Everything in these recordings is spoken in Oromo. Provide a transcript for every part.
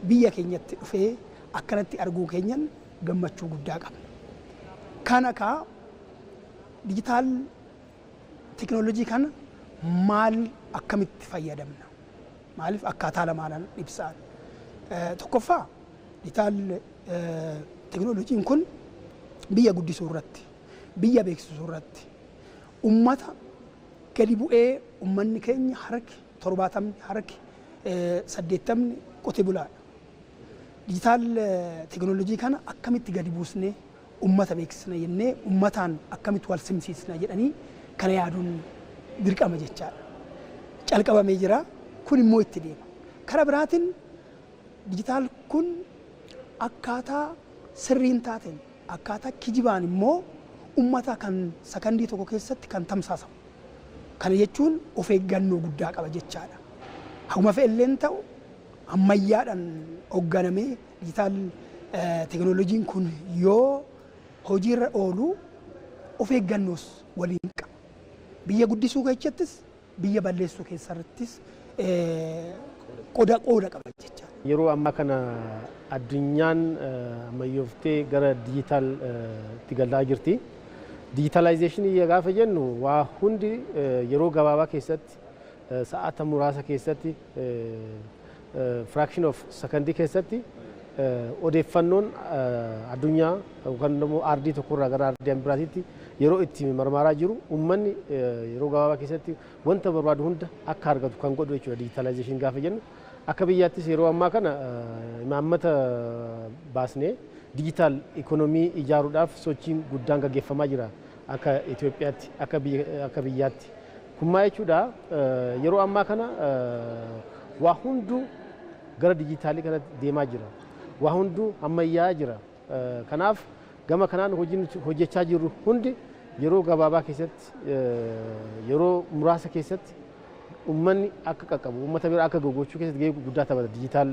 biyya keenyatti dhufee akkanatti arguu keenyan gammachuu guddaa qabna. Kana kaa dijitaal teknoolojii kana maal akkamitti fayyadamna? Maaliif akkaataa lamaadhaan ibsaan. Tokkoffaa dijitaal teknoolojiin kun biyya guddisuu irratti, biyya beeksisuu irratti, ummata gadi bu'ee ummanni keenya harki 70 harki 80 qote bulaadha. Dijitaal teknoolojii kana akkamitti gadi buusnee ummata beeksisna jennee ummataan akkamitti wal simsiisna jedhanii kana yaaduun dirqama jechaadha. Calqabamee jira, kun immoo itti deema. Karaa biraatiin dijitaal kun akkaataa sirriin taateen akkaataa kijibaan immoo ummata kan sakandii tokko keessatti kan tamsaasamu. Kana jechuun of eeggannoo guddaa qaba jechaadha. Haguma fe'elleen ta'u ammayyaadhaan hoogganamee dijitaal teknooloojiin kun yoo hojiirra oolu of eeggannoos waliin qaba. Biyya guddisuu keessattis biyya balleessuu keessattis qooda qaba jechaadha. Yeroo ammaa kana addunyaan ammayyooftee gara dijitaal itti galaa jirti. Digitalizationii gaafa jennu waa hundi yeroo gabaabaa keessatti sa'aata muraasa keessatti fraction of secondii keessatti odeeffannoon addunyaa yookaan immoo ardii tokkorraa gara ardii biraatitti yeroo itti marmaraa jiru uummanni yeroo gabaabaa keessatti wanta barbaadu hunda akka argatu kan godhu jechuudha. Digitalization gaafa jennu akka biyyaattis yeroo ammaa kana imaammata baasnee digital economy ijaaruudhaaf sochiin guddaan gaggeeffamaa jira akka Itoophiyaatti akka biyyaatti. Kun jechuudha yeroo ammaa kana waa hundu gara digitaalii kana deemaa jira. Waa hundu ammayyaa jira. Kanaaf gama kanaan hojjechaa jirru hundi yeroo gabaabaa keessatti yeroo muraasa keessatti ummanni akka qaqqabu ummata bira akka gogochuu keessatti gahee guddaa taphata dijitaal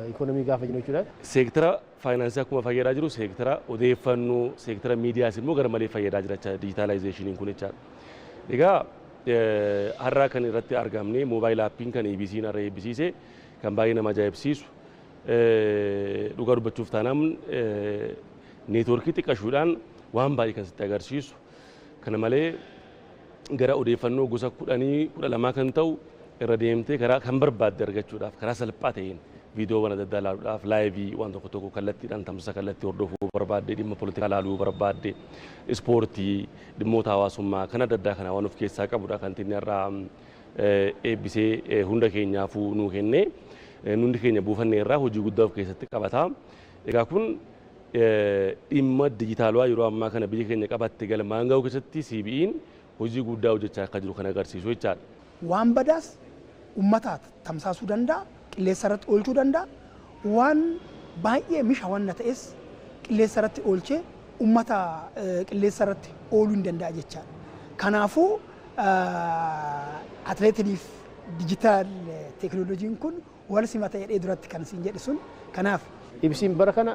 ikonomii gaafa jennu jechuudha. Seektara faayinaansii akkuma fayyadaa jiru seektara odeeffannoo seektara miidiyaas immoo gara malee fayyadaa jira jechuudha dijitaalaayizeeshiniin kun jechuudha. Egaa har'aa kan irratti argamne moobaayil aappiin kan EBC'n har'a eebbisiise kan baay'ee nama ajaa'ibsiisu dhugaa dubbachuuf taanaan neetwoorkii xiqqaashuudhaan waan baay'ee kan sitti agarsiisu kana malee gara odeeffannoo gosa 12 kan ta'u irra deemtee karaa kan barbaadde argachuudhaaf karaa salphaa ta'een viidiyoowwan adda addaa ilaaluudhaaf laayivii waan tokko kallattiidhaan tamsaasa kallattii hordofuu barbaadde dhimma poolitikaa ilaaluu barbaadde ispoortii dhimmoota hawaasummaa kan adda addaa kana waan of keessaa qabudha kan inni irraa eebbisee hunda keenyaafuu nuu kennee hundi keenya buufannee irraa hojii guddaa of keessatti qabata. Egaa kun dhimma dijitaalawaa yeroo ammaa kana biyya keenya qabatte galmaan ga'uu keessatti CBE'n hojii guddaa hojjechaa akka jiru kan agarsiisu jechaadha. Waan badaas ummataat tamsaasuu danda'a, qilleensa irratti oolchuu danda'a. Waan baay'ee misha wanna ta'es qilleensa irratti oolchee ummata qilleensa irratti ooluu hin danda'a jechaadha. Kanaafuu atileetiniif dijitaal teknooloojiin kun wal simata jedhee duratti kan siin jedhu sun kanaaf ibsiin bara kana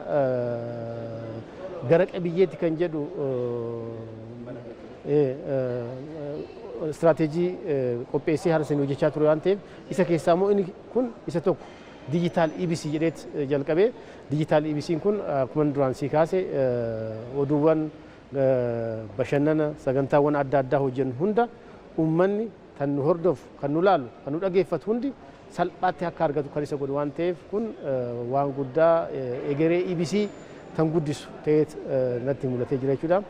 gara qabiyyeetti kan jedhu istiraatiijii qopheessee harsan hojjechaa ture waan ta'eef isa keessaa immoo inni kun isa tokko dijitaal EBC jedheet jalqabee dijitaal EBC'n kun akkuma duraan sii kaase oduuwwan bashannana sagantaawwan adda addaa hojjennu hunda uummanni kan nu hordofu kan nu laalu kan nu dhageeffatu hundi salphaatti akka argatu kan isa godhu waan ta'eef kun waan guddaa egeree EBC kan guddisu ta'ee natti mul'atee jira jechuudha.